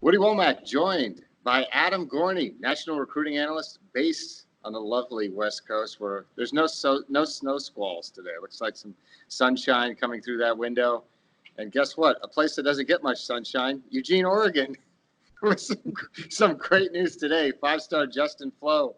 Woody Wommack joined by Adam Gorney, national recruiting analyst based on the lovely West Coast, where there's no snow squalls today. It looks like some sunshine coming through that window. And guess what? A place that doesn't get much sunshine, Eugene, Oregon, with some great news today. Five-star Justin Flowe.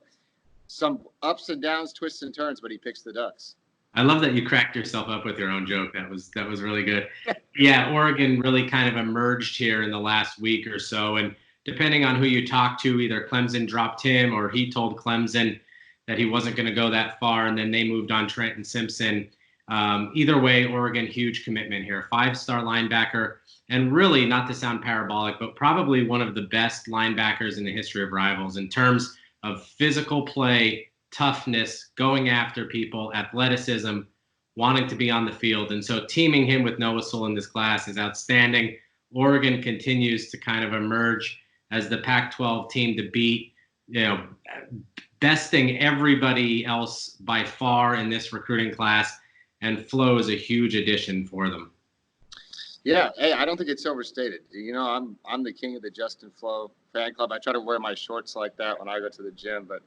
Some ups and downs, twists and turns, but he picks the Ducks. I love that you cracked yourself up with your own joke. That was really good. Yeah, Oregon really kind of emerged here in the last week or so, and depending on who you talk to, either Clemson dropped him or he told Clemson that he wasn't going to go that far, and then they moved on Trenton Simpson. Either way, Oregon, huge commitment here. Five-star linebacker, and really, not to sound parabolic, but probably one of the best linebackers in the history of Rivals in terms of physical play, toughness, going after people, athleticism, wanting to be on the field. And so teaming him with Noah Sewell in this class is outstanding. Oregon continues to kind of emerge as the Pac-12 team to beat, besting everybody else by far in this recruiting class. And Flowe is a huge addition for them. Yeah, hey, I don't think it's overstated. I'm the king of the Justin Flowe fan club. I try to wear my shorts like that when I go to the gym, but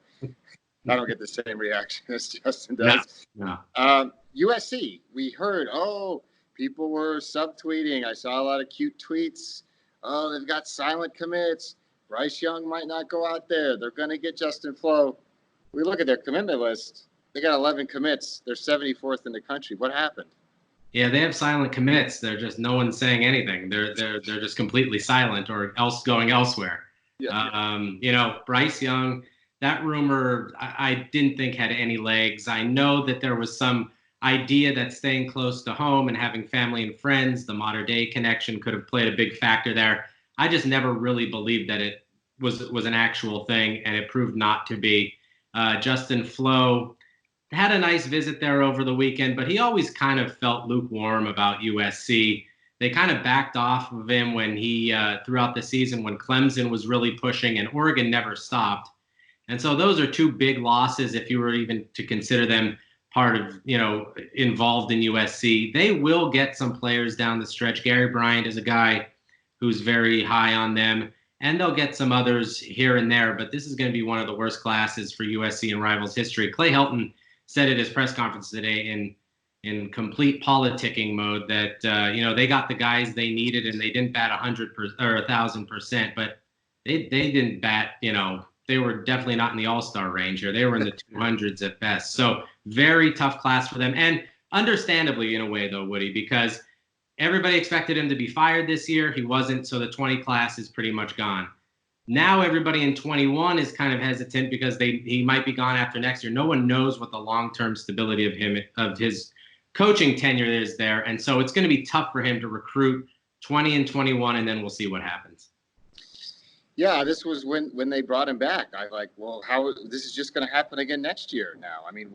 I don't get the same reaction as Justin does. No. USC, we heard, people were subtweeting. I saw a lot of cute tweets. Oh, they've got silent commits. Bryce Young might not go out there. They're going to get Justin Flowe. We look at their commitment list. They got 11 commits. They're 74th in the country. What happened? Yeah, they have silent commits. They're just no one's saying anything. They're just completely silent or else going elsewhere. Yeah. Bryce Young, that rumor I didn't think had any legs. I know that there was some idea that staying close to home and having family and friends, the modern day connection could have played a big factor there. I just never really believed that it was an actual thing, and it proved not to be. Justin Flowe had a nice visit there over the weekend, but he always kind of felt lukewarm about USC. They kind of backed off of him when he throughout the season when Clemson was really pushing and Oregon never stopped. And so those are two big losses if you were even to consider them part of, involved in USC. They will get some players down the stretch. Gary Bryant is a guy who's very high on them, and they'll get some others here and there, but this is going to be one of the worst classes for USC in Rivals history. Clay Helton said at his press conference today in complete politicking mode that, they got the guys they needed and they didn't bat 100% or 1,000%, but they didn't bat, they were definitely not in the all-star range here. They were in the 200s at best. So very tough class for them. And understandably in a way though, Woody, because everybody expected him to be fired this year. He wasn't. So the 20 class is pretty much gone. Now everybody in 21 is kind of hesitant because he might be gone after next year. No one knows what the long-term stability of his coaching tenure is there. And so it's going to be tough for him to recruit 20 and 21, and then we'll see what happens. Yeah, this was when they brought him back. I how this is just going to happen again next year now. I mean,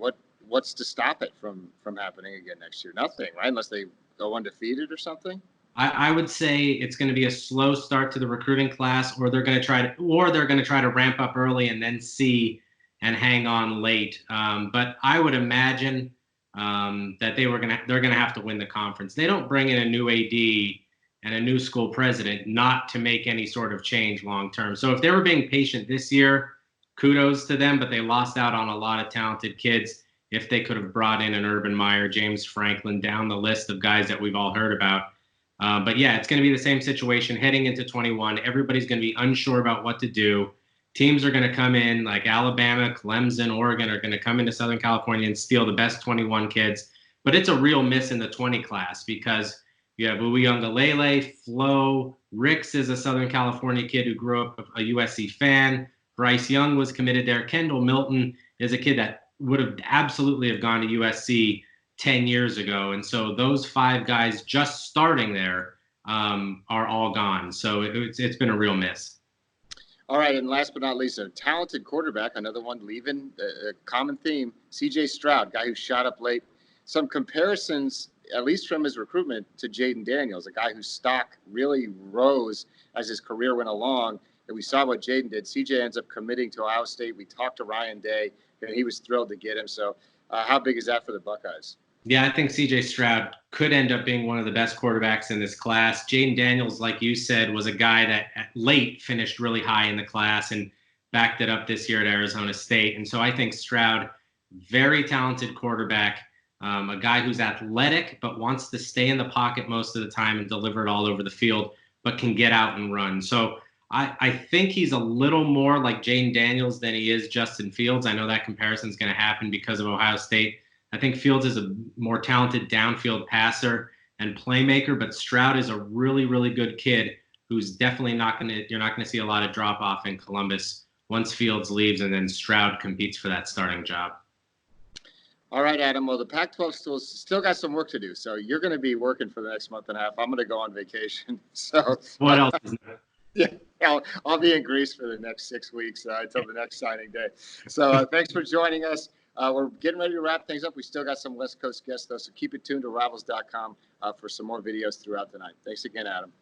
what's to stop it from happening again next year? Nothing, right? Unless they go undefeated or something. I would say it's going to be a slow start to the recruiting class, or they're going to try to ramp up early and then see and hang on late. But I would imagine that they're going to have to win the conference. They don't bring in a new AD and a new school president not to make any sort of change long term. So if they were being patient this year, kudos to them, but they lost out on a lot of talented kids. If they could have brought in an Urban Meyer, James Franklin, down the list of guys that we've all heard about. But yeah, it's going to be the same situation heading into 21. Everybody's going to be unsure about what to do. Teams are going to come in like Alabama, Clemson, Oregon are going to come into Southern California and steal the best 21 kids. But it's a real miss in the 20 class because you have Uyunglele, Flowe, Ricks is a Southern California kid who grew up a USC fan. Bryce Young was committed there. Kendall Milton is a kid that would have absolutely have gone to USC 10 years ago. And so those five guys just starting there are all gone. So it's been a real miss. All right, and last but not least, a talented quarterback, another one leaving, a common theme, C.J. Stroud, guy who shot up late. Some comparisons, at least from his recruitment, to Jaden Daniels, a guy whose stock really rose as his career went along. And we saw what Jaden did. C.J. ends up committing to Ohio State. We talked to Ryan Day, and he was thrilled to get him. So how big is that for the Buckeyes? Yeah, I think C.J. Stroud could end up being one of the best quarterbacks in this class. Jaden Daniels, like you said, was a guy that at late finished really high in the class and backed it up this year at Arizona State. And so I think Stroud, very talented quarterback, a guy who's athletic but wants to stay in the pocket most of the time and deliver it all over the field, but can get out and run. So I think he's a little more like Jaden Daniels than he is Justin Fields. I know that comparison is going to happen because of Ohio State. I think Fields is a more talented downfield passer and playmaker, but Stroud is a really, really good kid who's definitely you're not going to see a lot of drop off in Columbus once Fields leaves and then Stroud competes for that starting job. All right, Adam. Well, the Pac-12 still got some work to do. So you're going to be working for the next month and a half. I'm going to go on vacation. So what else is there? Yeah, I'll be in Greece for the next 6 weeks until the next signing day. So thanks for joining us. We're getting ready to wrap things up. We still got some West Coast guests, though, so keep it tuned to Rivals.com for some more videos throughout the night. Thanks again, Adam.